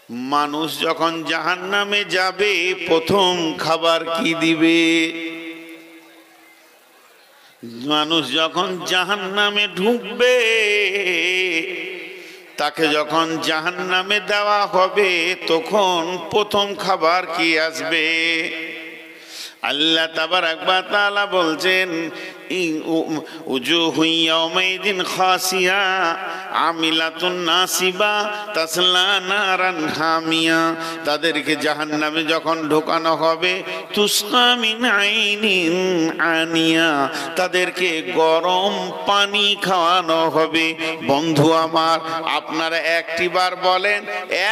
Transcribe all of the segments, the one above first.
মানুষ যখন জাহান্নামে যাবে প্রথম খাবার কি দিবে? মানুষ যখন জাহান্নামে ঢুকবে তাকে যখন জাহান্নামে দেওয়া হবে তখন প্রথম খাবার কি আসবে? আল্লাহ তাবারাক ওয়া তাআলা বলছেন উজুহু ইয়াওমাইদিন খাসিয়া আমিলাতুন নাসিবা তাসলা নারান হামিয়া। তাদেরকে জাহান্নামে যখন ঢোকানো হবে তুসকা মিন আইনিন আনিয়া, তাদেরকে গরম পানি খাওয়ানো হবে। বন্ধু আমার, আপনারা একটিবার বলেন,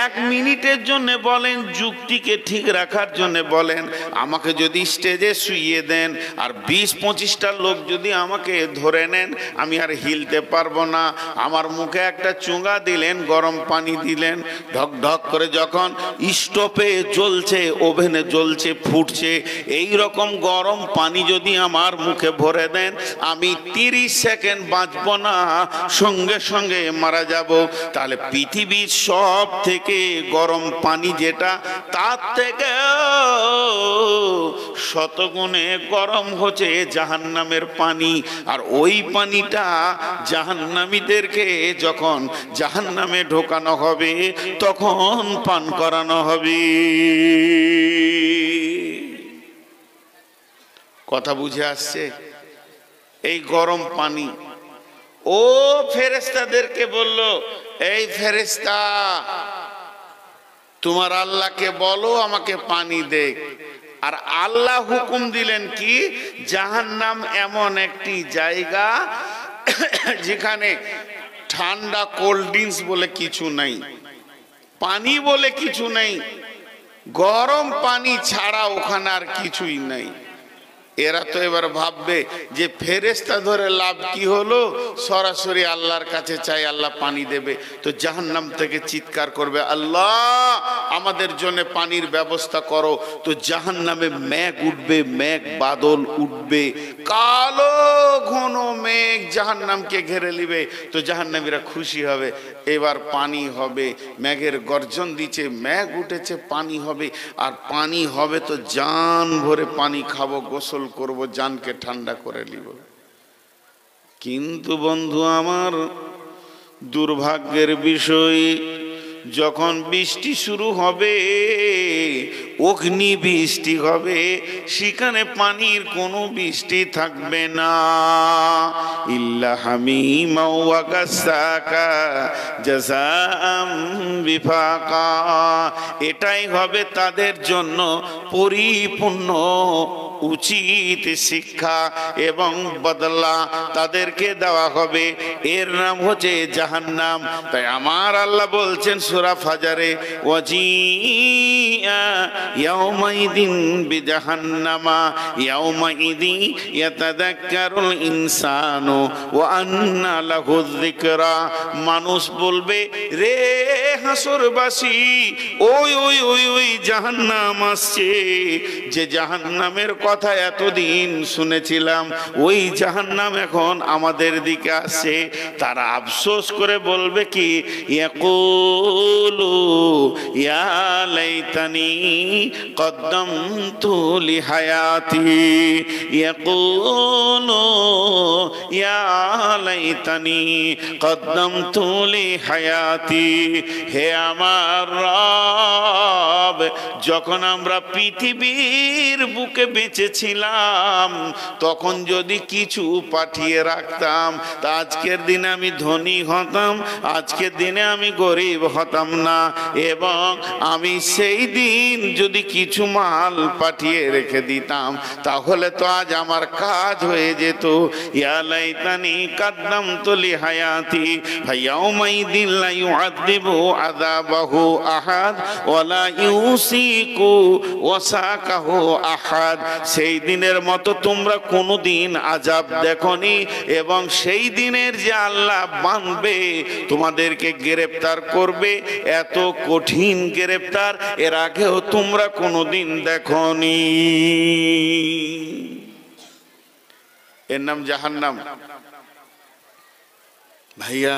1 মিনিটের জন্য বলেন, যুক্তিকে ঠিক রাখার জন্য বলেন, আমাকে যদি স্টেজে শুইয়ে দেন আর 20-25টা লোক যদি আমাকে ধরে নেন, আমি আর হিলতে পারবো না। আমার মুখে একটা চুঙ্গা দিলেন, গরম পানি দিলেন, ঢক ঢক করে যখন স্টোভে জ্বলছে, ওভেনে জ্বলছে, ফুটছে, এই রকম গরম পানি যদি আমার মুখে ভরে দেন, আমি 30 সেকেন্ড বাঁচবো না, সঙ্গে সঙ্গে মারা যাব। তাহলে পৃথিবীর সব থেকে গরম পানি যেটা, তার থেকে শতগুণে গরম হচ্ছে জাহান্নামের পানি। আর ওই পানিটা জাহান্নামীদেরকে যখন জাহান্নামে ঢোকানো হবে তখন পান করানো হবে। কথা বুঝে আসছে? এই গরম পানি ও ফেরেশতাদেরকে বলল, এই ফেরেশতা, তোমার আল্লাহকে বলো আমাকে পানি দে। আর আল্লাহ হুকুম দিলেন কি, জাহান্নাম এমন একটি জায়গা যেখানে ঠান্ডা কোল্ড ড্রিঙ্কস বলে কিছু নাই, পানি বলে কিছু নেই, গরম পানি ছাড়া ওখানে আর কিছুই নাই। এরা তো এবার ভাববে যে ফেরেশতা ধরে লাভ কি হলো, সরাসরি আল্লাহর কাছে চাই, আল্লাহ পানি দেবে। তো জাহান্নাম থেকে চিৎকার করবে, আল্লাহ আমাদের জন্য পানির ব্যবস্থা করো। তো জাহান্নামে মেঘ উঠবে, মেঘ বাদল উঠবে, কালো ঘন মেঘ জাহান্নামকে ঘিরে নিবে। তো জাহান্নামীরা খুশি হবে, এবার পানি হবে। মেঘের গর্জন দিচ্ছে, মেঘ উঠেছে, পানি হবে। আর পানি হবে তো জান ভরে পানি খাবো, গোসল করব, জানকে ঠান্ডা করে নিব। কিন্তু বন্ধু আমার, দুর্ভাগ্যের বিষয়, যখন বৃষ্টি শুরু হবে, অগ্নি বৃষ্টি হবে, সেখানে পানির কোনো বৃষ্টি থাকবে না। ইল্লা হামিমা ওয়া গাসসাকা জাযাআম বিফাকা। এটাই হবে তাদের জন্য পরিপূর্ণ উচিত শিক্ষা এবং বদলা তাদেরকে দেওয়া হবে। এর নাম হচ্ছে জাহান্নাম। তাই আমার আল্লাহ বলছেন সূরা ফাজরে, ওয়াজিআ ইয়াউমাইদিন বিজাহান্নামা ইয়াউমাইদি ইয়াতাযাক্কারুল ইনসানু ওয়া আন্না লাহু যিকরা। মানুষ বলবে, রে হাসরবাসী, ওই ওই ওই ওই জাহান্নাম আসছে, যে জাহান্নামের কথা এতদিন শুনেছিলাম, ওই জাহান্নাম এখন আমাদের দিকে আসছে। তারা আফসোস করে বলবে কি, ইয়াকুলু ইয়া লাইতানি কদ্দামতু লিহায়াতি, ইয়াকুলু ইয়া লাইতানি কদ্দামতু লিহায়াতি। হে আমার রব, যখন আমরা পৃথিবীর বুকে বেঁচেছিলাম তখন যদি কিছু পাঠিয়ে রাখতাম, তা আজকের দিনে আমি ধনী হতাম, আজকের দিনে আমি গরিব হতাম না। এবং আমি সেই দিন যদি কিছু মাল পাঠিয়ে রেখে দিতাম, তাহলে তো আজ আমার কাজ হয়ে যেত। ইয়া লাইতানি কদ্দামতু লিহায়াতি ফায়াউমাইদিন লা ইউআযযিবু আযাবাহু আহাদ ওয়া লা ইউসিকু ওয়াসাকাহু আহাদ। সেই দিনের মতো তোমরা কোনোদিন আযাব দেখনি, এবং সেই দিনের যে আল্লাহ বাঁধবে, তোমাদেরকে গ্রেফতার করবে, এত কঠিন গ্রেফতার এর আগেও তোমরা কোনোদিন দেখনি। এর নাম জাহান্নাম। ভাইয়া,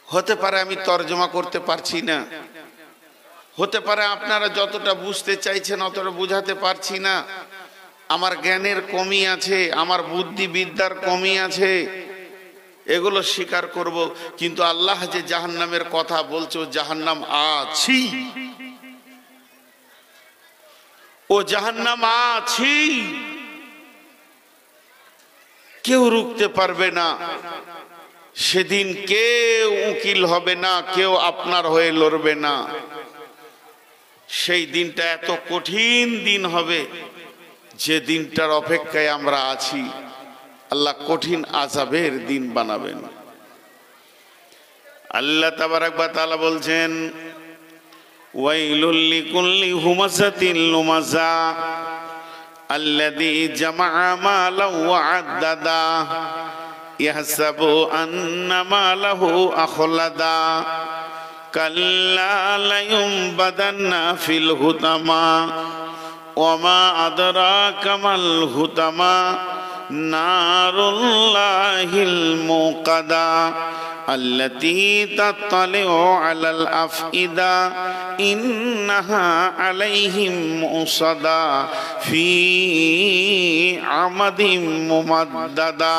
হতে পারে আমি তর্জমা করতে পারছি না, হতে পারে আপনারা যতটা বুঝতে চাইছেন অতটা বুঝাতে পারছি না, আমার জ্ঞানের কমি আছে, আমার বুদ্ধিবিদ্যার কমি আছে, এগুলো স্বীকার করব। কিন্তু আল্লাহ যে জাহান্নামের কথা বলছে, ও জাহান্নাম আছি, ও জাহান্নাম আছি, কেউ রুখতে পারবে না। সেদিন কেউ উকিল হবে না, কেউ আপনার হয়ে লড়বে না। সেই দিনটা এত কঠিন দিন হবে, যে দিনটার অপেক্ষায় আমরা আছি। আল্লাহ কঠিন আযাবের দিন বানাবেন। আল্লাহ তাবারাক ওয়া তাআলা বলছেন, ওয়াইলুল লিকুল্লি হুমাযাতিন লুমাযা আল্লাযী জামাআ মালান ওয়া আদ্দাদা ইয়াহসাবু আন্না মালাহু আখলাদা কাল্লা লায়ুমবাদান্না ফিল হুতামা ওয়া মা আদরাকা মাল হুতামা নারুল্লাহিল মুকাদা আল্লাতী তাত্তালিউ আলাল আফইদা ইন্নাহা আলাইহিম মুসাদা ফি আমাদিম মুমাদ্দাদা।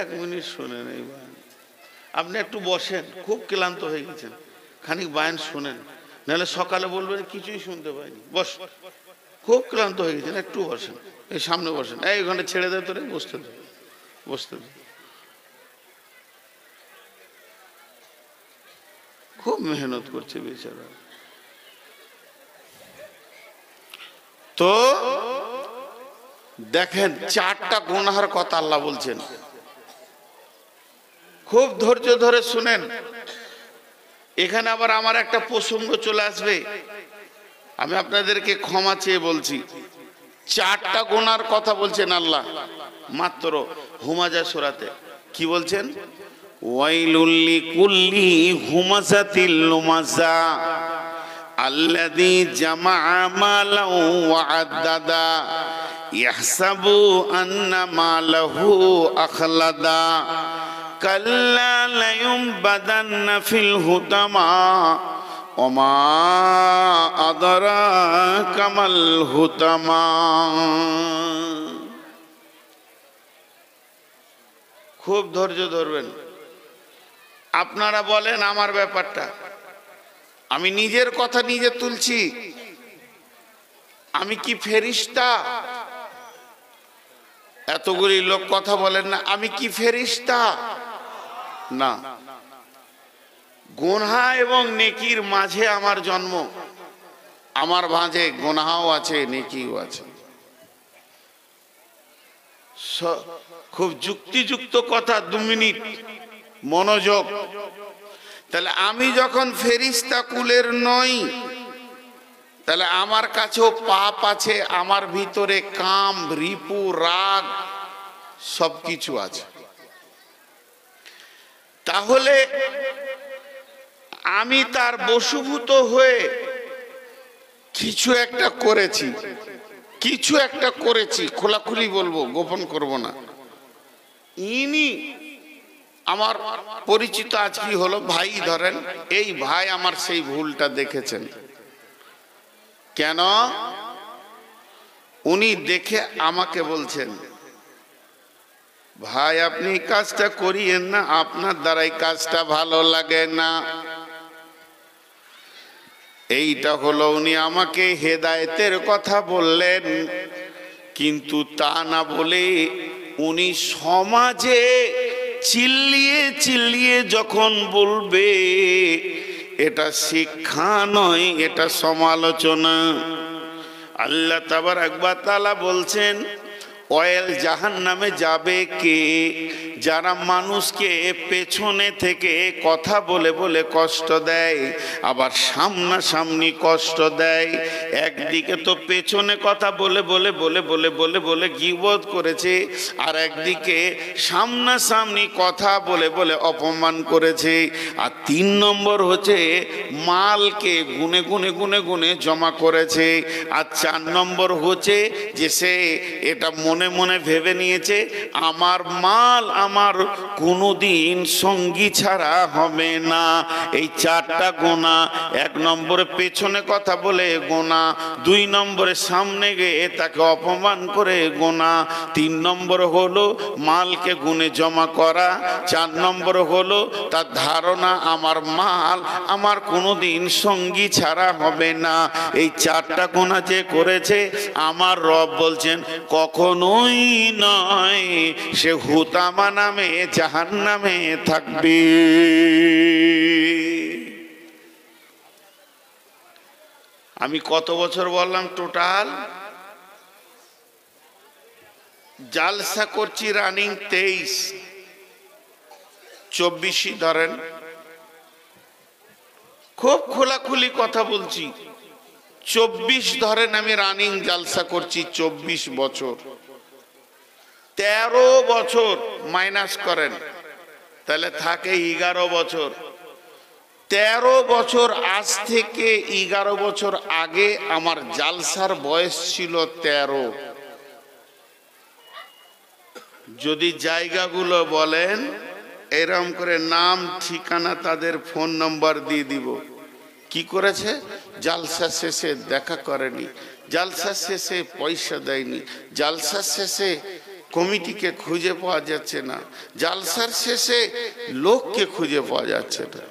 এক মিনিট শোনেন এই বায়ান। আপনি একটু বসেন, খুব ক্লান্ত হয়ে গেছেন, খানিক বায়ান শোনেন, নাহলে সকালে বলবেন কিছুই শুনতে পাইনি। বস, খুব ক্লান্ত হয়ে গেছেন, একটু বসেন, এই সামনে বসেন। এই ঘন্টা ছেড়ে দেয় তোরে, বসতে দে, বসতে দে। খুব মেহনত করছে বেচারা। তো দেখেন, 4টা গুনাহের কথা আল্লাহ বলছেন, খুব ধৈর্য ধরে শুনেন। এখানে আবার আমার একটা প্রসঙ্গ চলে আসবে, আমি আপনাদেরকে ক্ষমা চেয়ে বলছি। 4টা গুনার কথা বলছেন আল্লাহ মাত্র হুমাযা সূরাতে। কি বলছেন? ওয়াইলুল লিকুল্লি হুমাযাতিল লুমাযা আল্লাযী জামাআ মালান ওয়া আদ্দাদা ইয়াহসাবু আন্না মালাহু আখলাদা কাল্লা লায়ুমবাদান্না ফিল হুতামা ওয়া মা আদরাকা মাল হুতামা। খুব ধৈর্য ধরবেন। আপনারা বলেন আমার ব্যাপারটা, আমি নিজের কথা নিজে তুলছি, আমি কি ফেরেশতা? এতগুলি লোক কথা বলেন না, আমি কি ফেরেশতা? না, গুনাহ এবং নেকির মাঝে আমার জন্ম, আমার মাঝে গুনাহও আছে, নেকিও আছে। খুব যুক্তিযুক্ত কথা, 2 মিনিট মনোযোগ। তাহলে আমি যখন ফেরেশতা কুলের নই, তাহলে আমার কাছেও পাপ আছে, আমার ভিতরে কাম, রিপু, রাগ সবকিছু আছে। তাহলে আমি তার বশীভূত হয়ে কিছু একটা করেছি, কিছু একটা করেছি, খোলাখুলি বলবো, গোপন করব না। ইনি আমার পরিচিত আজ কি হলো, ভাই ধরেন, এই ভাই আমার সেই ভুলটা দেখেছেন। কেন? উনি দেখে আমাকে বলছেন, ভাই আপনি কাজটা করিয়েন না, আপনার দ্বারাই কাজটা ভালো লাগে না। এইটা হলো উনি আমাকে হেদায়েতের কথা বললেন, কিন্তু তা না বলে উনি সমাজে চিল্লিয়ে চিল্লিয়ে যখন বলবে, এটা শিক্ষা নয়, এটা সমালোচনা। আল্লাহ তাবারাক ওয়া তাআলা বলছেন, ওয়াইল জাহান্নামে যাবে কে? যারা মানুষকে পেছনে থেকে কথা বলে বলে কষ্ট দেয়, আবার সামনাসামনি কষ্ট দেয়। একদিকে তো পেছনে কথা বলে বলে বলে বলে বলে বলে গীবত করেছে, আর একদিকে সামনাসামনি কথা বলে বলে অপমান করেছে। আর 3 নম্বর হচ্ছে মালকে গুনে গুনে গুনে গুনে জমা করেছে। আর 4 নম্বর হচ্ছে যে সে এটা মনে মনে ভেবে নিয়েছে আমার মাল আমার কোনোদিন সঙ্গী ছাড়া হবে না। এই 4টা গোনা। 1 নম্বরে পেছনে কথা বলে গোনা, 2 নম্বরে সামনে গিয়ে তাকে অপমান করে গোনা, 3 নম্বর হলো মালকে গুনে জমা করা, 4 নম্বর হলো তার ধারণা আমার মাল আমার কোনোদিন সঙ্গী ছাড়া হবে না। এই 4টা গোনা যে করেছে আমার রব বলছেন কখনোই নয় সে হুতামা নামে জাহান্নামে থাকবে। আমি কত বছর বললাম টোটাল? জালসা করছি রানিং 23, 24ই ধরেন। খুব খোলাখুলি কথা বলছি, 24 ধরেন আমি রানিং জালসা করছি, 24 বছর। 13 বছর মাইনাস করেন তাহলে থাকে 11 বছর। 13 বছর আজ থেকে 11 বছর আগে আমার জালসার বয়স ছিল 13। যদি জায়গাগুলো বলেন এরকম করে নাম ঠিকানা তাদের ফোন নম্বর দিয়ে দিব। কি করেছে? জালসা শেষে দেখা করেনি, জালসা শেষে পয়সা দেয়নি, জালসার শেষে কমিটিকে খুঁজে পাওয়া যাচ্ছে না, জালসার শেষে লোককে খুঁজে পাওয়া যাচ্ছে না।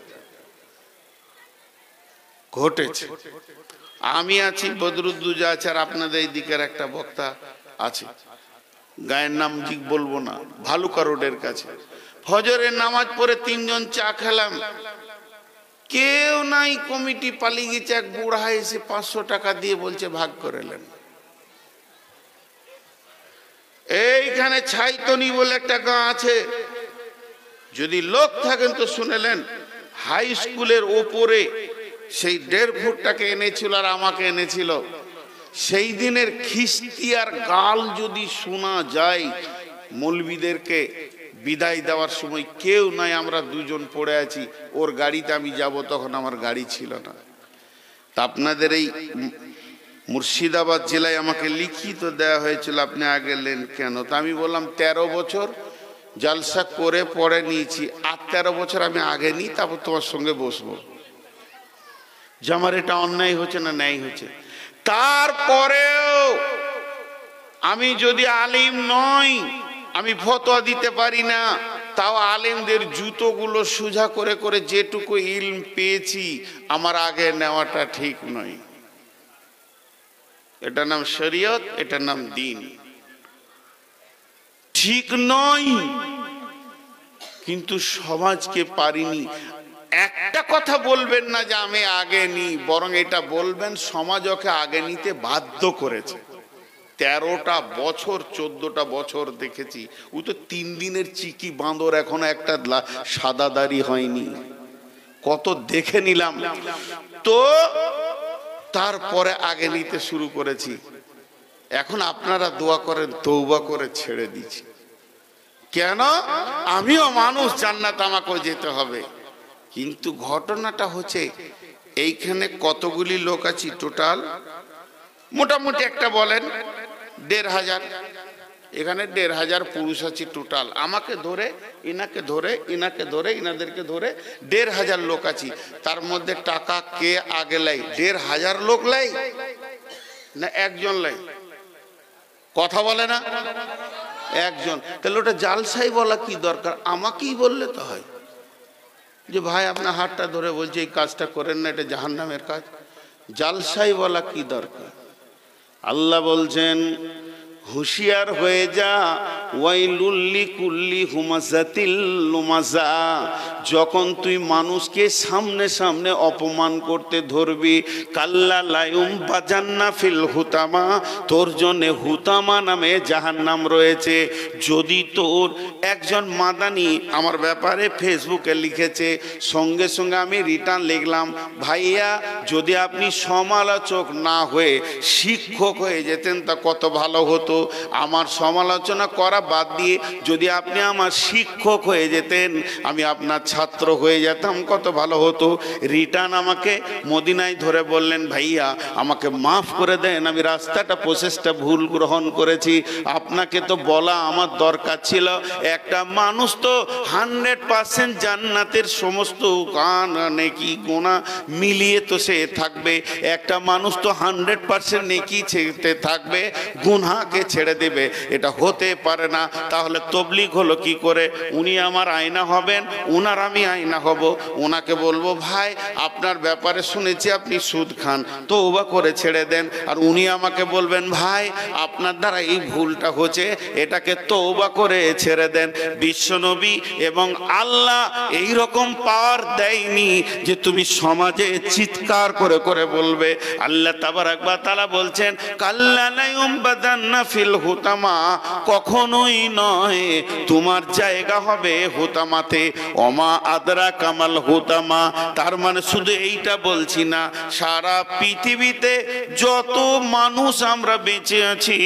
ঘটেছে। আমি আছি, বদরুদ্দুজা আছে, আর আপনাদের এই দিকের একটা বক্তা আছে, গায়ের নাম ঠিক বলবো না, ভালুকা রোডের কাছে। ফজরের নামাজ পড়ে 3 জন চা খেলাম, কেউ নাই, কমিটি পালিয়ে গেছে। এক বুড়া এসে 500 টাকা দিয়ে বলছে ভাগ করে নেন। এইখানে ছাইতনি বলে একটা গাঁ আছে, যদি লোক থাকেন তো শুনেলেন। হাই স্কুলের ওপরে সেই 1.5 ফুটটাকে এনেছিল আর আমাকে এনেছিল। সেই দিনের খিস্তি আর গাল যদি শোনা যায়, মৌলবীদেরকে বিদায় দেওয়ার সময় কেউ নাই, আমরা 2 জন পড়ে আছি। ওর গাড়িতে আমি যাব, তখন আমার গাড়ি ছিল না। তা আপনাদের এই মুর্শিদাবাদ জেলায় আমাকে লিখিত দেওয়া হয়েছিল আপনি আগে এলেন কেন? তা আমি বললাম 13 বছর জালসা করে পরে নিয়েছি, আর 13 বছর আমি আগে নিই, তারপর তোমার সঙ্গে বসবো। যে আমার এটা অন্যায় হচ্ছে না ন্যায় হচ্ছে। তারপরেও আমি যদি আলিম নই, আমি ফতোয়া দিতে পারি না, তাও আলেমদের জুতোগুলো সোজা করে করে যেটুকু ইলম পেয়েছি আমার আগে নেওয়াটা ঠিক নয়। এটা নাম শরীয়ত, এটা নাম দ্বীন, ঠিক নয়। কিন্তু সমাজকে পারিনি। একটা কথা বলবেন না যে আমি আগে নিই, বরং এটা বলবেন সমাজ ওকে আগে নিতে বাধ্য করেছে। 13টা বছর 14টা বছর দেখেছি। ও তো 3 দিনের চিকি বাঁদর, এখনো একটা সাদা দাড়ি হয়নি। কত দেখে নিলাম, তো তারপরে আগে নিতে শুরু করেছি। এখন আপনারা দোয়া করেন, তওবা করে ছেড়ে দিচ্ছি। কেন? আমিও মানুষ, জান্নাত আমাকেও যেতে হবে। কিন্তু ঘটনাটা হচ্ছে এইখানে কতগুলি লোক আছি টোটাল? মোটামুটি একটা বলেন 1,500। এখানে 1,500 পুরুষ আছি টোটাল। আমাকে ধরে, ইনাকে ধরে, ইনাকে ধরে, ইনাদেরকে ধরে 1,500 লোক আছি। তার মধ্যে টাকা কে আগে লাই? 1,500 লোক লাই না একজন লাই? কথা বলে না একজন। তাহলে ওটা জালসাই বলা কি দরকার? আমাকেই বললে তো হয় যে ভাই আপনার হাতটা ধরে বলছে এই কাজটা করেন না, এটা জাহান্নামের কাজ। জালসাই বলা কি দরকার? আল্লাহ বলছেন হুঁশিয়ার হয়ে যা, ওয়াইলুল লিকুল্লি হুমাযাতিল লুমাযা। যখন তুই মানুষকে সামনে সামনে অপমান করতে ধরবি, কাল্লা লায়ুম বাজান্না ফিল হুতামা, তোর জন্য হুতামা নামে জাহান্নাম রয়েছে। যদি তোর একজন মাদানি আমার ব্যাপারে ফেসবুকে লিখেছে, সঙ্গে সঙ্গে আমি রিটার্ন লিখলাম, ভাইয়া যদি আপনি সমালোচক না হয়ে শিক্ষক হয়ে যেতেন তা কত ভালো হতো। আমার সমালোচনা করা বাদ দিয়ে যদি আপনি আমার শিক্ষক হয়ে যেতেন, আমি আপনার ছাত্র হয়ে যেতাম, কত ভালো হতো। রিটার্ন আমাকে মদিনায় ধরে বললেন, ভাইয়া আমাকে মাফ করে দেন, আমি রাস্তাটা প্রসেসটা ভুল গ্রহণ করেছি, আপনাকে তো বলা আমার দরকার ছিল। একটা মানুষ তো 100% জান্নাতের সমস্ত গান নেকি গোনা মিলিয়ে তো সে থাকবে, একটা মানুষ তো 100% নেকি ছেড়ে থাকবে, গুনাহকে ছেড়ে দেবে, এটা হতে পারে না। তাহলে তবলিগ হলো কি করে? উনি আমার আয়না হবেন, উনার আমি আয়না হব। ওনাকে বলবো, ভাই আপনার ব্যাপারে শুনেছি আপনি সুদ খান, তওবা করে ছেড়ে দেন। আর উনি আমাকে বলবেন, ভাই আপনার দ্বারা এই ভুলটা হচ্ছে, এটাকে তওবা করে ছেড়ে দেন। বিশ্বনবী এবং আল্লাহ এই রকম পাওয়ার দেয়নি যে তুমি সমাজে চিৎকার করে করে বলবে। আল্লাহ তাবারাক ওয়া তাআলা বলছেন, কাল্লা লা ইউমবাদান্না ফিল হুতামা, কখনোই নয়, তোমার জায়গা হবে হুতামাতে। ওমা আদরা কামাল হুতামা, তার মানে শুধু এইটা বলছি না, সারা পৃথিবীতে যত মানুষ আমরা বেঁচে আছি,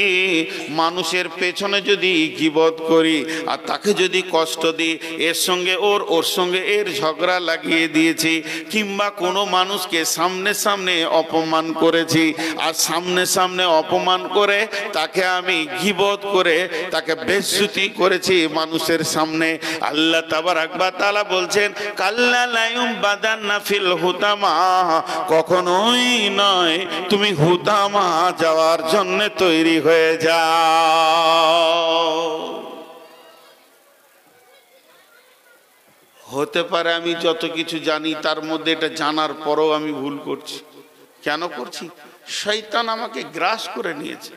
মানুষের পেছনে যদি গীবত করি আর তাকে যদি কষ্ট দিই, এর সঙ্গে ওর সঙ্গে এর ঝগড়া লাগিয়ে দিয়েছি, কিংবা কোনো মানুষকে সামনে সামনে অপমান করেছি, আর সামনে সামনে অপমান করে তাকে আমি গীবত করে তাকে বেইজ্জতি করেছি মানুষের সামনে, আল্লাহ তাবারাক ওয়া তাআলা বলছেন, কাল্লা লা ইউমবাদান্না ফিল হুতামা, কখনোই নয়, তুমি হুতামা যাওয়ার জন্য তৈরি হয়ে যাও। হতে পারে আমি যত কিছু জানি তার মধ্যে এটা জানার পরও আমি ভুল করছি। কেন করছি? শয়তান আমাকে গ্রাস করে নিয়েছে।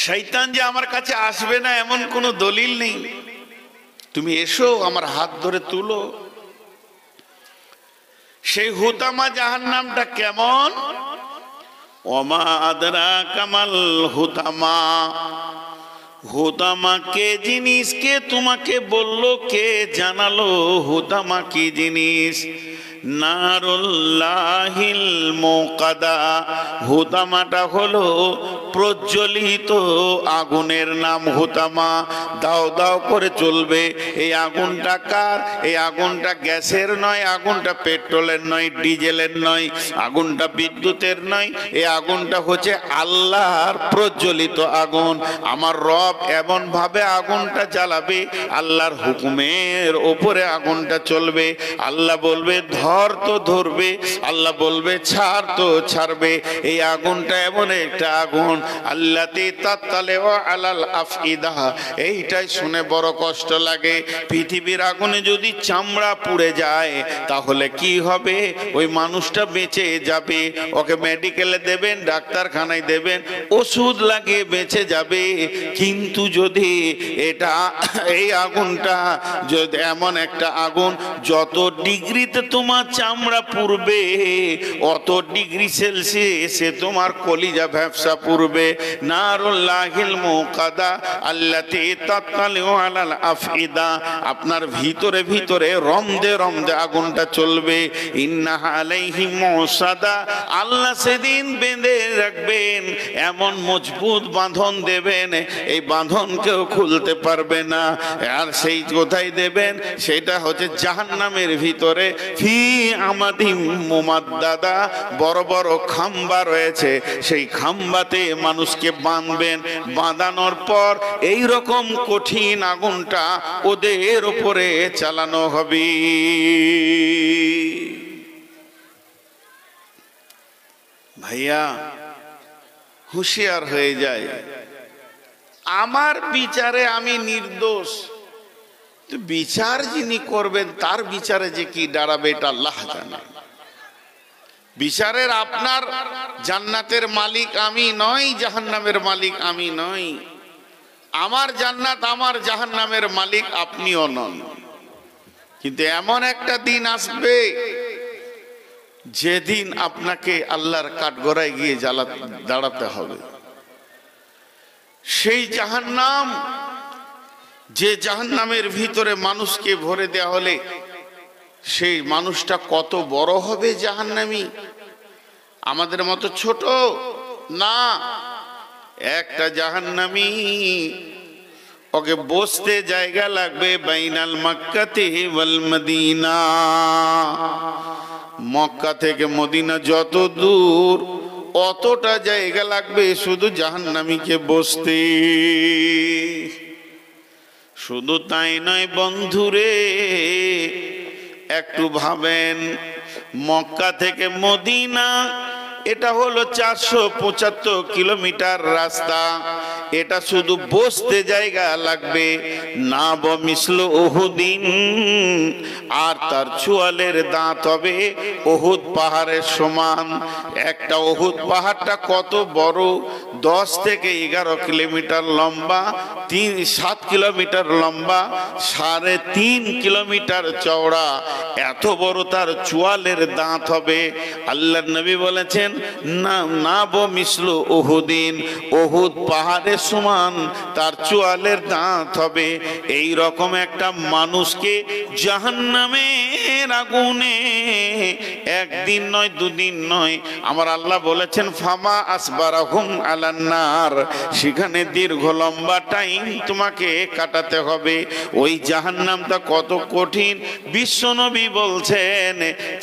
শয়তান যে আমার কাছে আসবে না এমন কোনো দলিল নেই। তুমি এসো, আমার হাত ধরে তুলো। সেই হুতামা জাহান্নামটা কেমন? ওমা আদরা কামাল হুতামা, হুতামা কে জিনিস? কে তোমাকে বললো, কে জানালো হুতামা কি জিনিস? নারুল্লাহিল মুকাদা, হুতামাটা হলো প্রজ্বলিত আগুনের নাম হুতামা। দাও দাও করে চলবে। এই আগুনটা কার? এই আগুনটা গ্যাসের নয়, আগুনটা পেট্রোলের নয়, ডিজেলের নয়, আগুনটা বিদ্যুতের নয়, এই আগুনটা হচ্ছে আল্লাহর প্রজ্বলিত আগুন। আমার রব এমন ভাবে আগুনটা জ্বালাবে, আল্লাহর হুকুমের ওপরে আগুনটা চলবে। আল্লাহ বলবে ধর তো ধরবে, আল্লাহ বলবে ছাড় তো ছাড়বে। এই আগুনটা এমন একটা আগুন, আল্লাতি তাতালিউ আলাল আফইদা। এইটাই শুনে বড় কষ্ট লাগে। পৃথিবীর আগুনে যদি চামড়া পুড়ে যায় তাহলে কি হবে? ওই মানুষটা বেঁচে যাবে, ওকে মেডিকেলে দেবেন, ডাক্তারখানায় দেবেন, ওষুধ লাগিয়ে বেঁচে যাবে। কিন্তু যদি এটা এই আগুনটা যদি এমন একটা আগুন, যত ডিগ্রিতে তোমার চামড়া পুড়বে, অত ডিগ্রি সেলসিয়াসে তোমার কলিজা ভ্যাপসা পুড়বে। নারুল্লাহিল মুকাদা আল্লাতী তাতালিউ আলাল আফইদা, আপনার ভিতরে ভিতরে রমদে রমদে আগুনটা চলবে। ইন্নাহা আলাইহিম মুসাদা, আল্লাহ সেদিন বেঁধে রাখবেন, এমন মজবুত বাঁধন দেবেন, এই বাঁধন কেউ খুলতে পারবে না। আর সেই কোথায় দেবেন? সেটা হচ্ছে জাহান্নামের ভিতরে। ফি আমাদিম মুমাদ্দাদা, বড় বড় খাম্বা রয়েছে, সেই খাম্বাতে মানুষকে বাঁধবেন। বাঁধানোর পর এই রকম কঠিন আগুনটা ওদের উপরে চালানো হবে। ভাইয়া হুঁশিয়ার হয়ে যায়, আমার বিচারে আমি নির্দোষ, তো বিচার যিনি করবেন তার বিচারে যে কি দাঁড়াবে এটা আল্লাহ জানে। বিচারের আপনার জান্নাতের মালিক আমি নই, জাহান্নামের মালিক আমি নই। আমার জান্নাত আমার জাহান্নামের মালিক আপনিও নন। কিন্তু এমন একটা দিন আসবে যেদিন আপনাকে আল্লাহর কাঠগড়ায় গিয়ে দাঁড়াতে হবে। সেই জাহান্নাম, যে জাহান্নামের ভিতরে মানুষকে ভরে দেওয়া হলে সেই মানুষটা কত বড় হবে জাহান্নামী? আমাদের মতো ছোট না। একটা জাহান্নামী, ওকে বসতে জায়গা লাগবে বাইনাল মক্কাতে ওয়াল মদিনা। মক্কা থেকে মদিনা যত দূর অতটা জায়গা লাগবে শুধু জাহান্নামীকে বসতে। শুধু তাই নয় বন্ধুরে, একটু ভাবেন, মক্কা থেকে মদিনা এটা হলো 475 কিলোমিটার রাস্তা। এটা শুধু বসতে জায়গা লাগবে না বমিসল উহুদিন, আর তার চুয়ালের দাঁত হবে উহুদ পাহাড়ের সমান। একটা উহুদ পাহাড়টা কত বড়? 10 থেকে 11 কিলোমিটার লম্বা, 7 কিলোমিটার লম্বা, 3.5 কিলোমিটার চওড়া। এত বড় তার চুয়ালের দাঁত হবে। আল্লাহর নবী বলেছেন না বমিসলু উহুদিন, উহুদ পাহাড়ের সমান তার চুয়ালের দাঁত হবে। এই রকম একটা মানুষকে জাহান্নামের আগুনে একদিন নয় দুদিন নয়, আমার আল্লাহ বলেছেন ফামা আসবারাহুম আলান্নার, সেখানে দীর্ঘ লম্বা টাইম তোমাকে কাটাতে হবে। ওই জাহান্নামটা কত কঠিন বিশ্বনবী বলছেন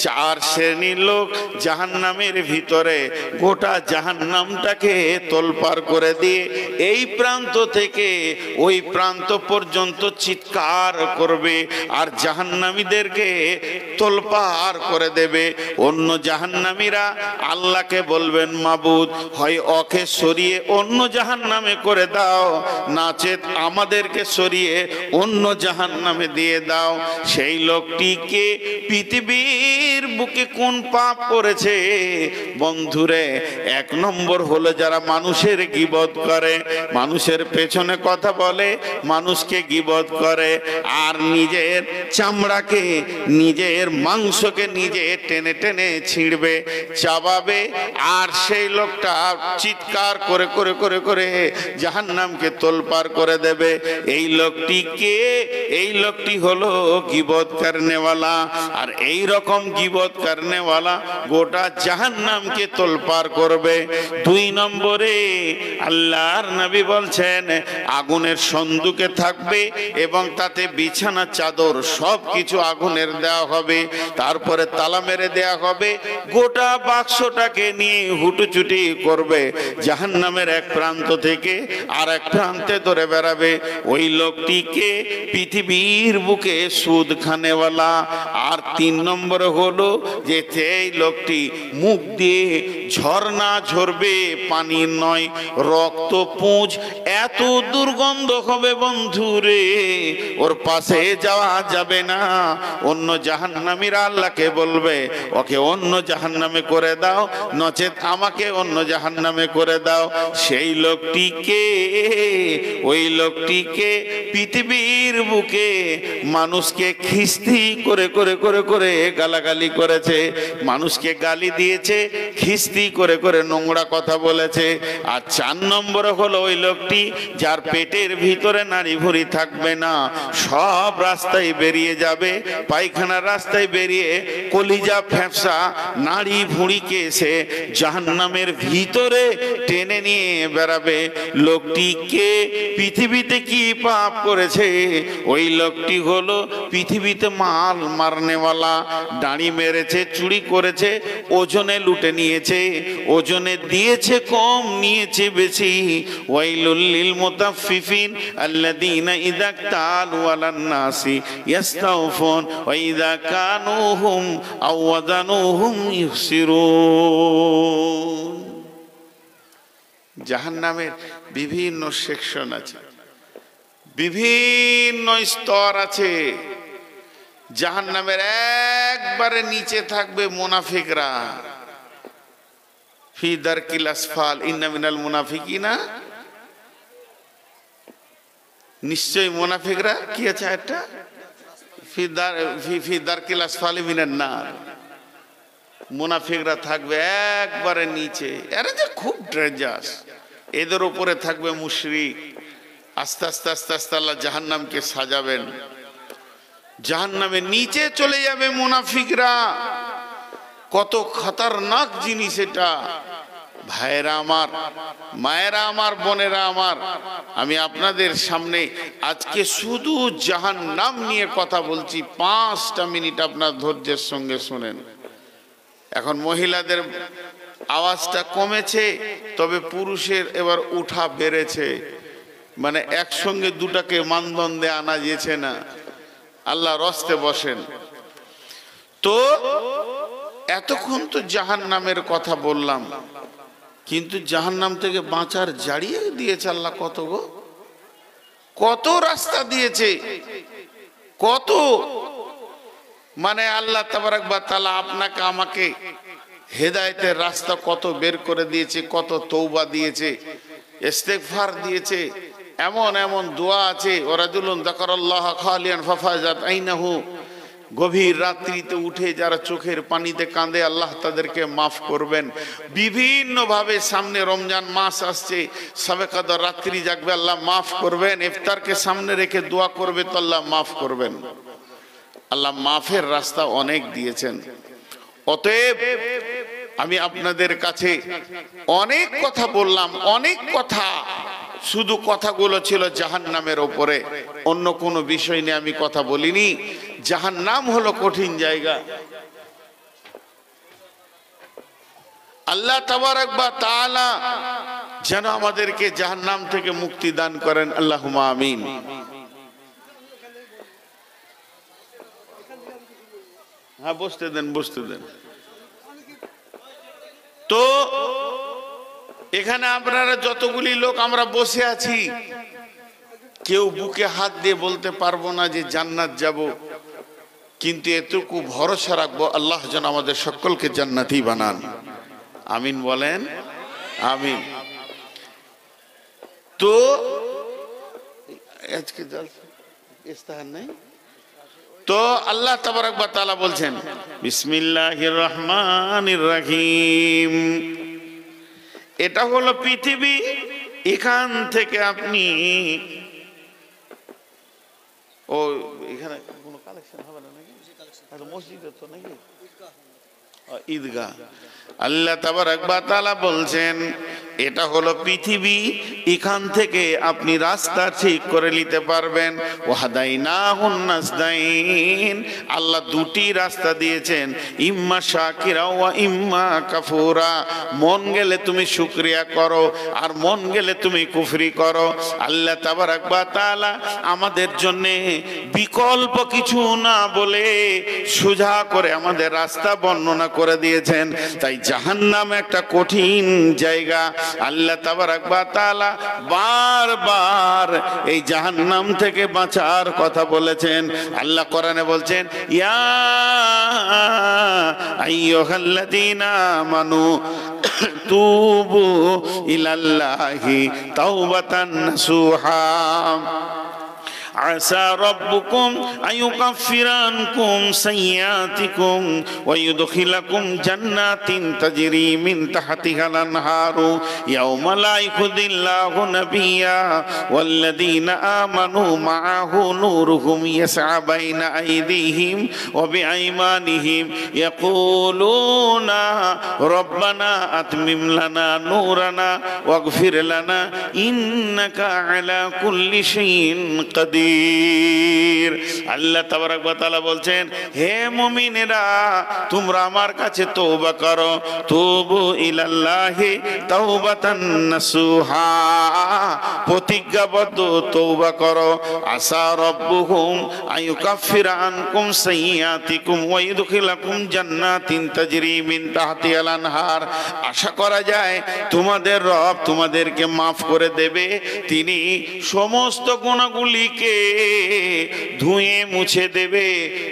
4 শ্রেণীর লোক জাহান্নামের ভিতরে গোটা জাহান্নামটাকে তোলপার করে দিয়ে এই প্রান্ত থেকে ওই প্রান্ত পর্যন্ত চিৎকার করবে আর জাহান্নামীদেরকে তোলপার করে দেবে। অন্য জাহান্নামীরা আল্লাহকে বলবেন মাবুদ, হয় ওকে সরিয়ে অন্য জাহান্নামে করে দাও, নাচেত আমাদেরকে সরিয়ে অন্য জাহান্নামে দিয়ে দাও। সেই লোকটিকে পৃথিবীর বুকে কোন পাপ করেছে বন্ধুরে? 1 নম্বর হলো যারা মানুষের গীবত করে, মানুষের পেছনে কথা বলে, মানুষকে গীবত করে, আর নিজের চামড়াকে, নিজের মাংসকে নিজে টেনে টেনে ছিঁড়বে, চাবাবে, আর সেই লোকটা চিৎকার করে করে করে করে জাহান্নামকে তোলপার করে দেবে। এই লোকটিকে, এই লোকটি হলো গীবত করনেওয়ালা। আর এই রকম গীবত করনেওয়ালা গোটা জাহান্নামকে তোলপার করবে। 2 নম্বরে আল্লাহর নবী বলছেন আগুনের সন্দুকে থাকবে এবং তাতে বিছানা চাদর সব কিছু আগুনের দেওয়া হবে, তারপরে তালা মেরে দেওয়া হবে। গোটা বাক্সটাকে নিয়ে হুটুচুটি করবে, জাহান্নামের এক প্রান্ত থেকে আর এক প্রান্তে ধরে বেড়াবে। ওই লোকটিকে পৃথিবীর বুকে সুদ খানেওয়ালা। আর 3 নম্বরে হলো যে এই লোকটি মুখ দিয়ে ঝর্ণা ঝরবে, পানি নয়, রক্ত পুঁজ, এত দুর্গন্ধ হবে বন্ধুরে, ওর পাশে যাওয়া যাবে না। অন্য জাহান্নামীরা আল্লাহকে বলবে ওকে অন্য জাহান্নামে করে দাও, নচেত আমাকে অন্য জাহান্নামে করে দাও। সেই লোকটিকে, ওই লোকটিকে পৃথিবীর বুকে মানুষকে খিস্তি করে করে করে করে গালাগালি করেছে, মানুষকে গালি দিয়েছে, খিস্তি করে করে নোংরা কথা বলেছে। আর 4 নম্বর হলো ওই লোকটি যার পেটের ভিতরে নাড়ি ভুঁড়ি থাকবে না, সব রাস্তায় বেরিয়ে যাবে, পায়খানার রাস্তায় বেরিয়ে কলিজা ফ্যাপসা নাড়ি ভুঁড়িকে এসে জাহান্নামের ভিতরে টেনে নিয়ে বেড়াবে। লোকটিকে পৃথিবীতে কি পাপ করেছে? ওই লোকটি হলো পৃথিবীতে মাল মারনেওয়ালা, দাড়ি মেরেছে, চুরি করেছে, ওজনে লুটে নিয়েছে, ওজনে দিয়েছে কম, নিয়েছে বেশি। ওয়াইলুল লিল মুতাফফিফিন আল্লাযীনা ইযা তালু আলান নাসি ইস্তাওফুন ওয়া ইযা কানুহুম আও ওয়াজানুহুম ইখসিরুন। জাহান্নামের বিভিন্ন সেকশন আছে, বিভিন্ন স্তর আছে। জাহান্নামের একবারে নিচে থাকবে মুনাফিকরা, ফি দারকিল আসফাল ইন্না মিনাল মুনাফিকিনা, নিশ্চয় মুনাফিকরা কি আছে একটা ফি দারকিল আসফালি মিনান নার, মুনাফিকরা থাকবে একবারে নিচে। এরা যে খুব ডেঞ্জারাস, এদের উপরে থাকবে মুশরিক। আস্তে আস্তে আস্তে আস্তে আল্লাহ জাহান্নামকে সাজাবেন, জাহান্নামের নিচে চলে যাবে মুনাফিকরা। কত খতরনাক জিনিস এটা। ভাইরা আমার, মায়েরা আমার, বোনেরা আমার, আমি আপনাদের সামনে আজকে শুধু জাহান্নাম নিয়ে কথা বলছি। 5টা মিনিট আপনার ধৈর্যের সঙ্গে শুনেন। এখন মহিলাদের আওয়াজটা কমেছে, তবে পুরুষের এবার উঠা বেড়েছে, মানে একসঙ্গে দুটাকে মানদণ্ডে আনা যেছে না। আল্লাহ রস্তে বসেন। তো এতক্ষণ তো জাহান্নামের কথা বললাম, কিন্তু জাহান্নাম থেকে বাঁচার জাড়িয়ে দিয়েছে আল্লাহ কত গো, কত রাস্তা দিয়েছে, কত মানে আল্লাহ তাবারাক ওয়া তাআলা আপনাকে আমাকে হেদায়েতের রাস্তা কত বের করে দিয়েছে, কত তওবা দিয়েছে, ইস্তেগফার দিয়েছে। এমন এমন দোয়া আছে, ওয়ারাজুলুন যাকারাল্লাহ খালিয়ান ফাফাজাত আইনাহু, গভীর রাত্রিতে উঠে যারা চোখের পানিতে কাঁদে আল্লাহ তাদেরকে মাফ করবেন। বিভিন্ন ভাবে সামনে রমজান মাস আসছে, সবে কদর রাত্রি জাগবে আল্লাহ মাফ করবেন। ইফতারকে সামনে রেখে দোয়া করবে তো আল্লাহ মাফ করবেন। আল্লাহ মাফের রাস্তা অনেক দিয়েছেন। অতএব আমি আপনাদের কাছে অনেক কথা বললাম, অনেক কথা, শুধু কথাগুলো ছিল জাহান্নামের ওপরে, অন্য কোনো বিষয় নিয়ে আমি কথা বলিনি। জাহান্নাম হলো কঠিন জায়গা। আল্লাহ তাবারাক ওয়া তাআলা যেন আমাদেরকে জাহান্নাম থেকে মুক্তি দান করেন, আল্লাহুম্মা আমিন। হ্যাঁ, বসতে দেন, বসতে দেন। তো এখানে আপনারা যতগুলি লোক আমরা বসে আছি, কেউ বুকে হাত দিয়ে বলতে পারবো না যে জান্নাত যাব, কিন্তু এতটুকু ভরসা রাখবো আল্লাহ যেন আমাদের সকলকে জান্নাতি বানান। আমিন বলেন, আমিন। তো আজকে ইস্তাহার নেই তো আল্লাহ তাবারাক ওয়া তাআলা বলছেন বিসমিল্লাহির রহমানির রহিম, এটা হলো পৃথিবী, এখান থেকে আপনি ও এখানে কোনো কালেকশন হবে না নাকি? মসজিদে তো নাকি ঈদগাহ। আল্লাহ তাবারাক ওয়া তাআলা বলছেন এটা হলো পৃথিবী, এখান থেকে আপনি রাস্তা ঠিক করে নিতে পারবেন। ওয়াহাদাইনাহুন নাসদাইন, আল্লাহ দুটি রাস্তা দিয়েছেন, ইম্মা শাকিরা ওয়া ইম্মা কাফুরা। মন গেলে তুমি শুকরিয়া করো, আর মন গেলে তুমি কুফরি করো। আল্লাহ তাবারাক ওয়া তাআলা আমাদের জন্য বিকল্প কিছু না বলে সোজা করে আমাদের রাস্তা বর্ণনা করে দিয়েছেন। তাই জাহান্নাম একটা কঠিন জায়গা। আল্লাহ তাবারাক ওয়া তাআলা বারবার এই জাহান্নাম থেকে বাঁচার কথা বলেছেন। আল্লাহ কোরআনে বলছেন ইয়া আইয়ুহাল্লাযীনা আমানু তুবু ইলাল্লাহি তাওবাতান নাসুহা عسى ربكم أن يكفر عنكم سيئاتكم ويدخلكم جنات تجري من تحتها الأنهار يوم لا يخزي الله نبيا والذين آمنوا معه نورهم يسعى بين أيديهم وبأيمانهم يقولون ربنا أتمم لنا نورنا واغفر لنا إنك على كل شيء قدير। আল্লাহ তাবারাক ওয়া তাআলা বলছেন হে মুমিনেরা, তোমরা আমার কাছে তওবা করো, তুবু ইলাল্লাহি তাওবাতান নাসুহা, প্রতিজ্ঞাবদ্ধ তওবা করো। আসা রব্বুকুম আইয়ুকাফিরা আনকুম সাইয়্যাতিকুম ওয়া ইউদখিলাকুম জান্নাতিন তাজরি মিন তাহতিহাল আনহার। আশা করা যায় তোমাদের রব তোমাদেরকে মাফ করে দেবে, তিনি সমস্ত গুনাহগুলিকে ধুয়ে মুছে দেবে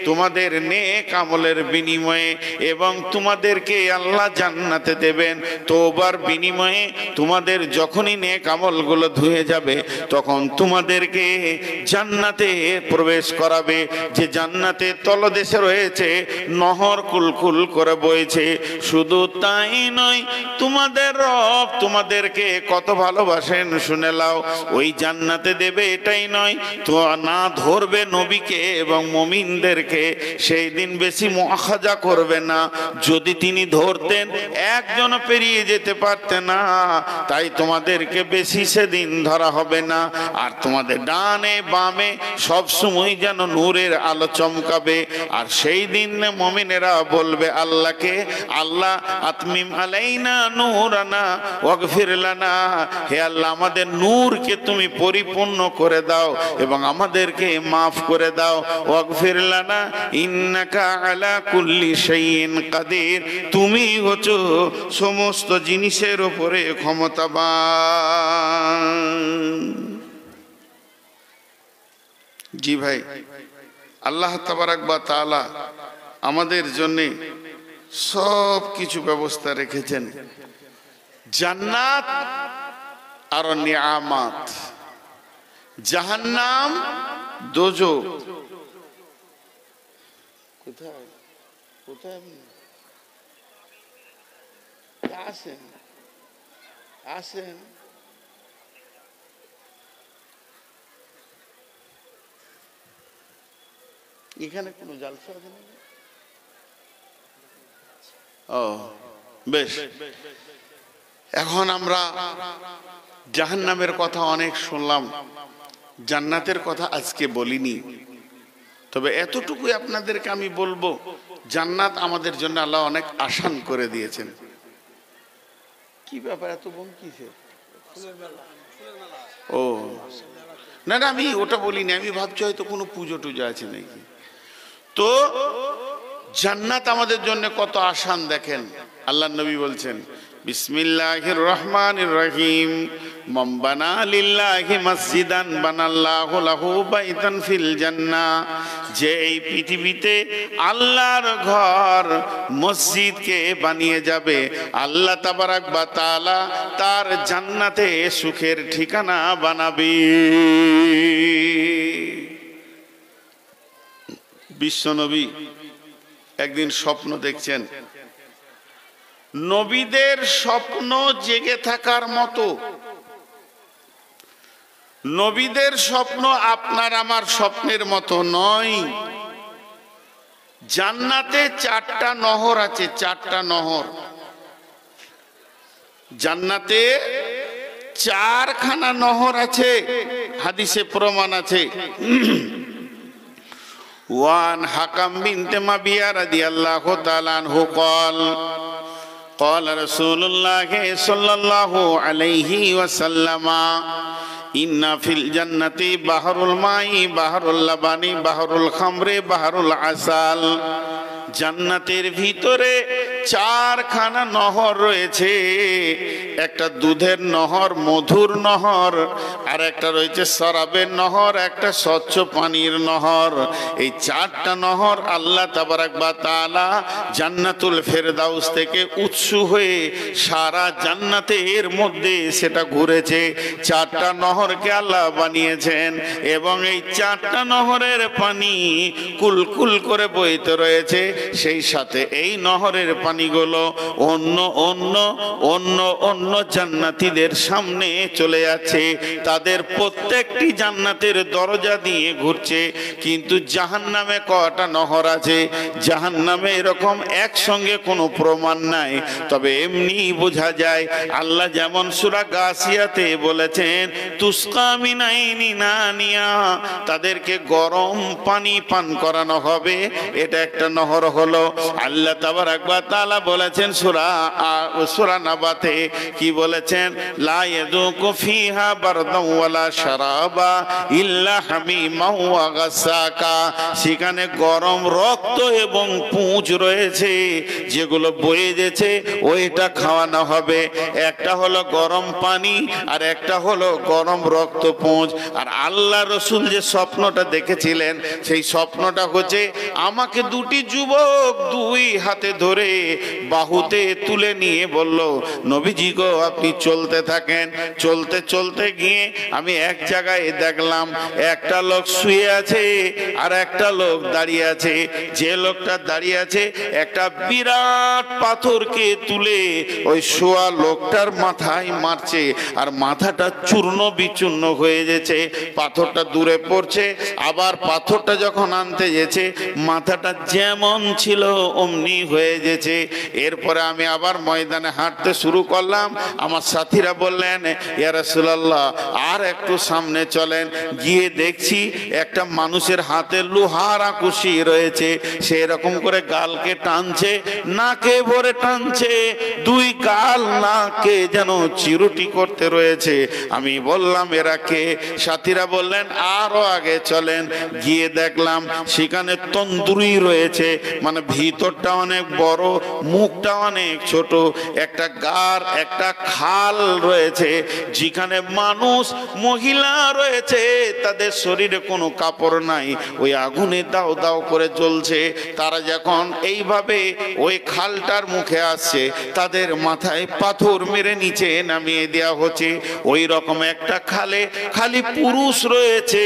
তোমাদের নেক আমলের বিনিময়ে, এবং তোমাদেরকে আল্লাহ জান্নাতে দেবেন তওবার বিনিময়ে। তোমাদের যখনই নেক আমলগুলো ধুয়ে যাবে তখন তোমাদেরকে জান্নাতে প্রবেশ করাবে, যে জান্নাতের তলদেশে রয়েছে নহর কুলকুল করে বইছে। শুধু তাই নয়, তোমাদের রব তোমাদেরকে কত ভালোবাসেন শুনে লাও। ওই জান্নাতে দেবে এটাই নয়, তো না ধরবে নবীকে এবং মুমিনদেরকে, সেই দিন বেশি মুআখাজা করবে না। যদি তিনি ধরতেন একজন পেরিয়ে যেতে পারতে না, তাই তোমাদেরকে বেশি সেদিন ধরা হবে না। আর তোমাদের ডানে বামে সব সময় যেন নূরের আলো চমকাবে। আর সেই দিন মুমিনেরা বলবে আল্লাহকে, আল্লাহ আতমিম আলাইনা নূরানা ওয়াগফির লানা, হে আল্লাহ আমাদের নূরকে তুমি পরিপূর্ণ করে দাও এবং আমাদেরকে মাফ করে দাও। ওয়াগফির লানা ইন্নাকা আলা কুল্লি শাইইন কাদির, তুমি হচ্ছো সমস্ত জিনিসের উপরে ক্ষমতাবান। জি ভাই, আল্লাহ তাবারাক ওয়া তাআলা আমাদের জন্য সব কিছু ব্যবস্থা রেখেছেন, জান্নাত আর নিয়ামত, জাহান্নাম, দোজখ। কোথায় কোথায় আসেন আসেন, এখানে কোনো জালসা আছে না? ও বেশ, এখন আমরা জাহান্নামের কথা অনেক শুনলাম, জান্নাতের কথা আজকে বলিনি। তবে এতটুকুই আপনাদেরকে আমি বলবো, জান্নাত আমাদের জন্য আল্লাহ অনেক আসান করে দিয়েছেন। কি ব্যাপার এত বোন কিসে? ও না না, আমি ওটা বলিনি, আমি ভাবছি হয়তো কোনো পুজো টুজো আছে নাকি। তো জান্নাত আমাদের জন্য কত আসান দেখেন। আল্লাহ নবী বলছেন বিসমিল্লাহির রহমানির রহিম, মান বানা লিল্লাহি মসজিদান বানাল্লাহু লাহু বাইতান ফিল জান্নাহ, যে এই পৃথিবীতে আল্লাহর ঘর মসজিদকে বানিয়ে যাবে, আল্লাহ তাবারাক ওয়া তাআলা তার জান্নাতে সুখের ঠিকানা বানাবে। বিশ্বনবী একদিন স্বপ্ন দেখছেন, নবীদের স্বপ্ন জেগে থাকার মতো। নবীদের স্বপ্ন আপনার আমার স্বপ্নের মতো নয়। জান্নাতে 4টা নহর আছে, 4টা নহর। জান্নাতে 4খানা নহর আছে, হাদিসে প্রমাণ আছে। ওয়ান হাকাম বিনতে মাবিয়া রাদিয়াল্লাহু তাআলা আনহু قال قال رسول الله صلى الله عليه وسلم إن في الجنة بحر الماء بحر اللبن بحر الخمر بحر العسل। জান্নাতের ভিতরে 4খানা নহর রয়েছে, একটা দুধের নহর, মধুর নহর, আর একটা রয়েছে শরাবের নহর, একটা স্বচ্ছ পানির নহর। এই 4টা নহর আল্লাহ তাবারাক ওয়া তাআলা জান্নাতুল ফেরদাউস থেকে উৎসু হয়ে সারা জান্নাতের মধ্যে সেটা ঘুরেছে। 4টা নহরকে আল্লাহ বানিয়েছেন এবং এই 4টা নহরের পানি কুলকুল করে বইতে রয়েছে। সেই সাথে এই নহরের পানিগুলো অন্য অন্য অন্য অন্য জান্নাতীদের সামনে চলে যাচ্ছে, তাদের প্রত্যেকটি জান্নাতের দরজা দিয়ে ঘুরছে। কিন্তু জাহান্নামে কয়টা নহর আছে? জাহান্নামে এরকম একসঙ্গে কোনো প্রমাণ নাই, তবে এমনি বোঝা যায়। আল্লাহ যেমন সূরা গাসিয়াতে বলেছেন তুসকা মিন আইনিন আনিয়া, তাদেরকে গরম পানি পান করানো হবে, এটা একটা নহর হলো। আল্লাহ তাবারাক ওয়া তাআলা তাআলা বলেছেন সূরা নাবাতে কি বলেছেন, লা ইয়াযুকু ফিহা বারদাও ওয়ালা শারাবা ইল্লা হামিমান ওয়া গাসাকা। সেখানে গরম রক্ত এবং পুঁজ রয়েছে, যেগুলো বয়ে গেছে ওইটা খাওয়ানো হবে। একটা হলো গরম পানি আর একটা হলো গরম রক্ত পুঁজ। আর আল্লাহ রসুল যে স্বপ্নটা দেখেছিলেন সেই স্বপ্নটা হচ্ছে, আমাকে দুটি যুবক দুই হাতে ধরে বাহুতে তুলে নিয়ে বলল, নবীজি গো আপনি চলতে থাকেন। চলতে চলতে গিয়ে আমি এক জায়গায় দেখলাম একটা লোক শুয়ে আছে আর একটা লোক দাঁড়িয়ে আছে। যে লোকটা দাঁড়িয়ে আছে একটা বিরাট পাথরকে তুলে ওই শোয়া লোকটার মাথায় মারছে, আর মাথাটা চূর্ণ বিচূর্ণ হয়ে গেছে, পাথরটা দূরে পড়ছে। আবার পাথরটা যখন আনতে গেছে মাথাটা যেমন ছিল অমনি হয়ে গেছে। এরপরে আমি আবার ময়দানে হাঁটতে শুরু করলাম। আমার সাথীরা বললেন, ইয়া রাসূলুল্লাহ আর একটু সামনে চলেন। গিয়ে দেখছি একটা মানুষের হাতে লোহার আকুশি রয়েছে, সেই রকম করে গালকে টানছে, নাকে ভরে টানছে, দুই গাল নাকে যেন চিরুটি করতে রয়েছে। আমি বললাম এরা কে? সাথীরা বললেন আরো আগে চলেন। গিয়ে দেখলাম সেখানে তন্দুরি রয়েছে, মানে ভিতরটা অনেক বড়, মুখটা অনেক ছোট, একটা গার একটা খাল রয়েছে, যেখানে মানুষ মহিলা রয়েছে, তাদের শরীরে কোনো কাপড় নাই, ওই আগুনে দাও দাও করে জ্বলছে। তারা যখন এইভাবে ওই খালটার মুখে আসছে, তাদের মাথায় পাথর মেরে নিচে নামিয়ে দেওয়া হচ্ছে। ওই রকম একটা খালে খালি পুরুষ রয়েছে,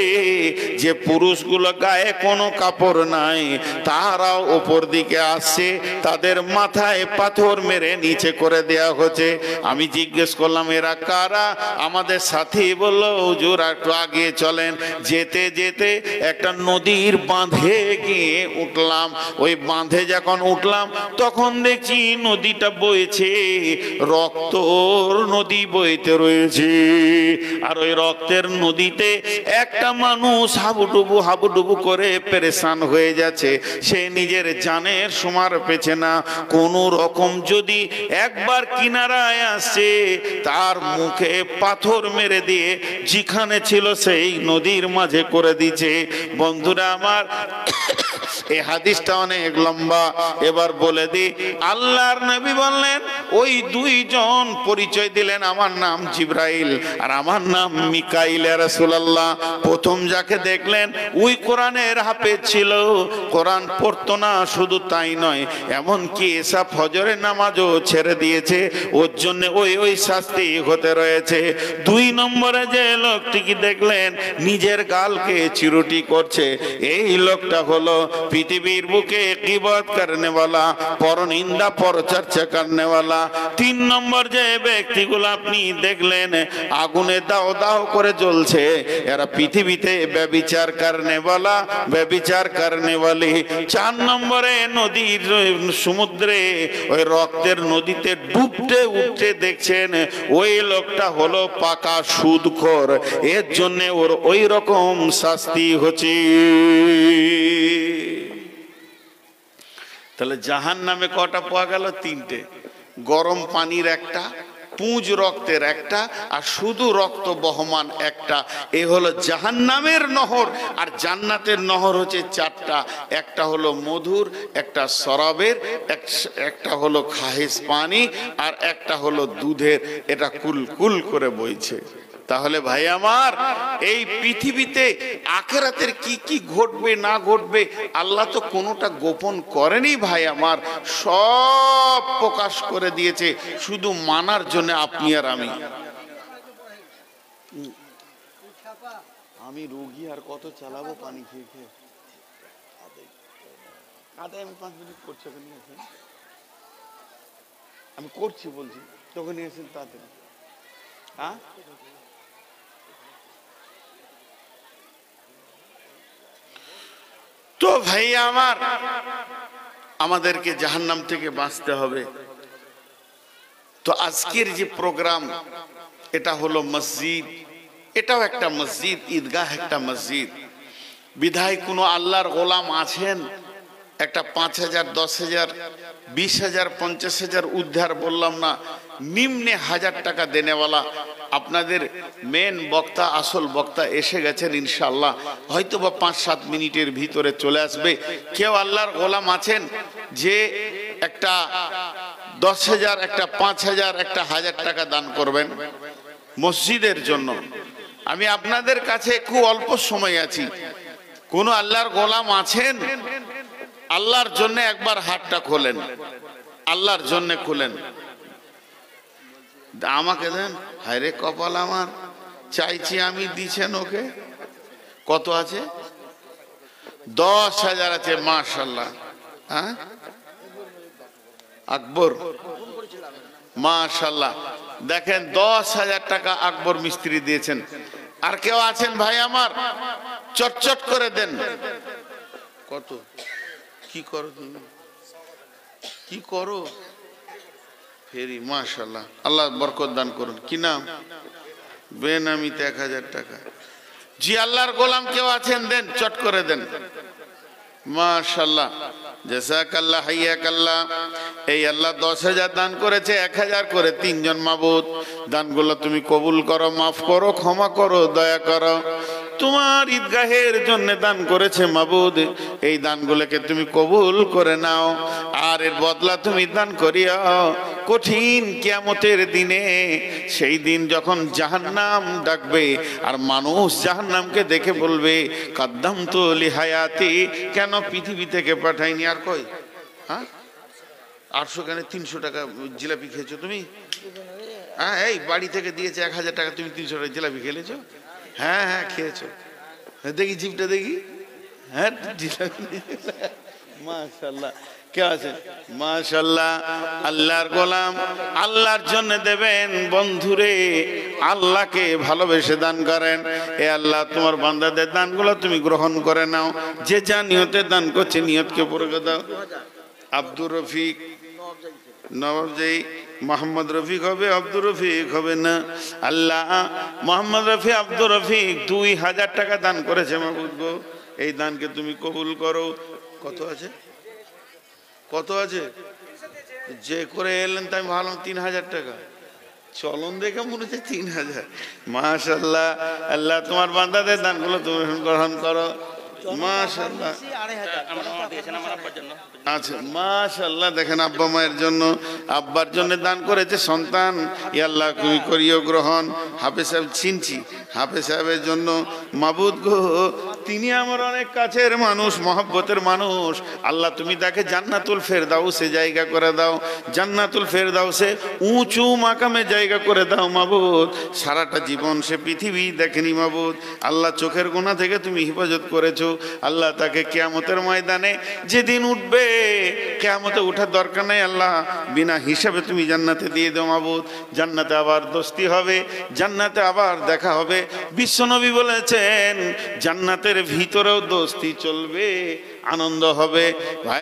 যে পুরুষগুলো গায়ে কোনো কাপড় নাই, তারাও ওপর দিকে আসছে, তাদের মাথায় পাথর মেরে নিচে করে দেয়া হচ্ছে। আমি জিজ্ঞেস করলাম এরা কারা? আমাদের সাথী বলল, হুজুর একটু আগে চলেন। যেতে যেতে একটা নদীর বাঁধে গিয়ে উঠলাম। ওই বাঁধে যখন উঠলাম তখন দেখছি নদীটা বইছে, রক্তর নদী বইতে রয়েছে। আর ওই রক্তের নদীতে একটা মানুষ হাবুডুবু হাবুডুবু করে পেরেশান হয়ে যাচ্ছে। সে নিজের জানের সমার পেছে না, কোনো রকম যদি একবার কিনারায় আসছে, তার মুখে পাথর মেরে দিয়ে যেখানে ছিল সেই নদীর মাঝে করে দিচ্ছে। বন্ধুরা আমার, এই হাদিসটা অনেক লম্বা, এবার বলে দিই। আল্লাহর নবী বললেন, ওই দুইজন পরিচয় দিলেন, আমার নাম জিবরাইল আর আমার নাম মিকাইল। ইয়া রাসূলুল্লাহ, প্রথম যাকে দেখলেন ওই কোরআনের হাফেজ ছিল, কোরআন পড়তো না, শুধু তাই নয় এমনকি এসা ফজরের নামাজও ছেড়ে দিয়েছে, ওর জন্য ওই শাস্তি হতে রয়েছে। দুই নম্বরে যে লোকটিকে দেখলেন নিজের গালকে চিরুটি করছে, এই লোকটা হলো পৃথিবীর বুকে গীবত করনেওয়ালা, পরনিন্দা পরচর্চা করনেওয়ালা। তিন নম্বর যে ব্যক্তিগুলো আপনি দেখলেন আগুনে দাও দাও করে জ্বলছে, এরা পৃথিবীতে ব্যভিচার করনেওয়ালা, ব্যভিচার করনেওয়ালি। চার নম্বরে নদীর সমুদ্রে ওই রক্তের নদীতে ডুবতে উঠতে দেখছেন, ওই লোকটা হলো পাকা সুদখোর, এর জন্য ওর ওই রকম শাস্তি হচ্ছে। তাহলে জাহান্নামে কটা পাওয়া গেল? তিনটে। গরম পানির একটা, পুঁজ রক্তের একটা, আর শুধু রক্ত বহমান একটা। এ হলো জাহান্নামের নহর। আর জান্নাতের নহর হচ্ছে চারটা, একটা হলো মধুর, একটা শরাবের, একটা হলো খাহেস পানি, আর একটা হলো দুধের। এটা কুল কুল করে বইছে। তাহলে ভাই আমার, এই পৃথিবীতে আখিরাতের কি কি ঘটবে না ঘটবে আল্লাহ তো কোনোটা গোপন করেনি ভাই আমার, সব প্রকাশ করে দিয়েছে, শুধু মানার জন্য আপনি আর আমি রোগী আর কত চালাবো পানি খেয়ে খেয়ে। আমি 5 মিনিট করছি, আমি করছি বলছি, তখন এসেছেন তাড়াতাড়ি। হ্যাঁ, তো ভাই আমার, আমাদেরকে জাহান্নাম থেকে বাঁচতে হবে। তো আজকের যে প্রোগ্রাম, এটা হলো মসজিদ, এটাও একটা মসজিদ, ঈদগাহ একটা মসজিদ। বিধায় কোনো আল্লাহর গোলাম আছেন একটা 5,000, 10,000, 20,000, 50,000 উদ্ধার বললাম না, নিম্নে 1000 টাকা দেনেওয়ালা আপনাদের মেন বক্তা, আসল বক্তা এসে গেছেন ইনশাআল্লাহ। হয়তো বা 5-7 মিনিটের ভিতরে চলে আসবে। কেউ আল্লাহর গোলাম আছেন যে একটা 10,000, একটা 5,000, একটা 1000 টাকা দান করবেন মসজিদের জন্য? আমি আপনাদের কাছে খুব অল্প সময় আছি। কোন আল্লাহর গোলাম আছেন? আল্লাহর জন্য একবার হাতটা খোলেন, আল্লাহর জন্য খুলেন। আমাকে দেন। হায়রে কপাল আমার, চাইছি আমি, দিছেন ওকে। কত আছে? 10,000 আছে। মাশাআল্লাহ। হ্যাঁ আকবর, মাশাআল্লাহ। দেখেন 10,000 টাকা আকবর মিস্ত্রি দিয়েছেন। আর কেউ আছেন ভাই আমার? চটচট করে দেন। কত? কি করো তুমি? কি করো? ফেরি। মাশাআল্লাহ, আল্লাহ বরকত দান করুন। কি নাম? বেনামিতে 1000 টাকা। জি আল্লাহর গোলাম কেউ আছেন? দেন, চট করে দেন। মাশাআল্লাহ, জাযাকাল্লাহ, হাইয়াকাল্লাহ। এই আল্লাহ 10,000 দান করেছে, 1000 করে 3 জন মাবুদ। দানগুলো তুমি কবুল করো, মাফ করো, ক্ষমা করো, দয়া করো। তোমার ঈদগাহের জন্য দান করেছে মাবুদ, এই দানগুলোকে তুমি কবুল করে নাও। আর এর বদলা তুমি দান করিও কঠিন কিয়ামতের দিনে, সেই দিন যখন জাহান্নাম ডাকবে আর মানুষ জাহান্নামকে দেখে বলবে কাদ্দামতু লিহায়াতি, কেন পৃথিবী থেকে পাঠাইনি? আর কই? হ্যাঁ 800 কেন 300 টাকা জিলাপি খেয়েছো তুমি? হ্যাঁ, এই বাড়ি থেকে দিয়েছে 1000 টাকা, তুমি 300 টাকা জিলাপি খেলেছো? হ্যাঁ হ্যাঁ খেয়েছো। দেখি জিভটা দেখি। হ্যাঁ জিলাপি। মাশাআল্লাহ। কে আছে? মাশাআল্লাহ, আল্লাহর গোলাম আল্লাহর জন্য দেবেন। বন্ধুরে, আল্লাহকে ভালোবেসে দান করেন। এ আল্লাহ, তোমার বান্দাদের দানগুলো তুমি গ্রহণ করে নাও। যে যা নিয়তে দান করছে নিয়তকে পুরো দাও। আব্দুর রফিক নবাব, যেই মোহাম্মদ রফিক হবে, আব্দুর রফিক হবে না। আল্লাহ মোহাম্মদ রফি, আব্দুর রফিক 2000 টাকা দান করেছে মাবুদ গো, এই দানকে তুমি কবুল করো। কত আছে? কত আছে? যে করে এলেন তাই ভালো, 3000 টাকা। চলন দেখে মনে হচ্ছে 3000। মাশাআল্লাহ, আল্লাহ তোমার বান্দাদের দানগুলো তুমি গ্রহণ করো। মাশাআল্লাহ। আচ্ছা, মাশাআল্লাহ। দেখেন আব্বা মায়ের জন্য, আব্বার জন্য দান করেছে সন্তান। ইয়া আল্লাহ তুমি করিও গ্রহণ। হাফেজ সাহেব চিনছি, হাফেজ সাহেবের জন্য মাবুদ গো, তিনি আমার অনেক কাছের মানুষ, মহব্বতের মানুষ। আল্লাহ তুমি তাকে জান্নাতুল ফেরদাউসে জায়গা করে দাও, জান্নাতুল ফেরদাউসে উঁচু মাকামে জায়গা করে দাও মাবুদ। সারাটা জীবন সে পৃথিবী দেখেনি মাবুদ। আল্লাহ চোখের গোনা থেকে তুমি হেফাজত করেছো। আল্লাহ তাকে কিয়ামতের ময়দানে যেদিন উঠবে, কিয়ামতে ওঠার দরকার নেই আল্লাহ, বিনা হিসাবে তুমি জান্নাতে দিয়ে দাও মাবুদ। জান্নাতে আবার দোস্তি হবে, জান্নাতে আবার দেখা হবে। বিশ্বনবী বলেছেন জান্নাতের ভিতরেও দোস্তি চলবে, আনন্দ হবে। ভাই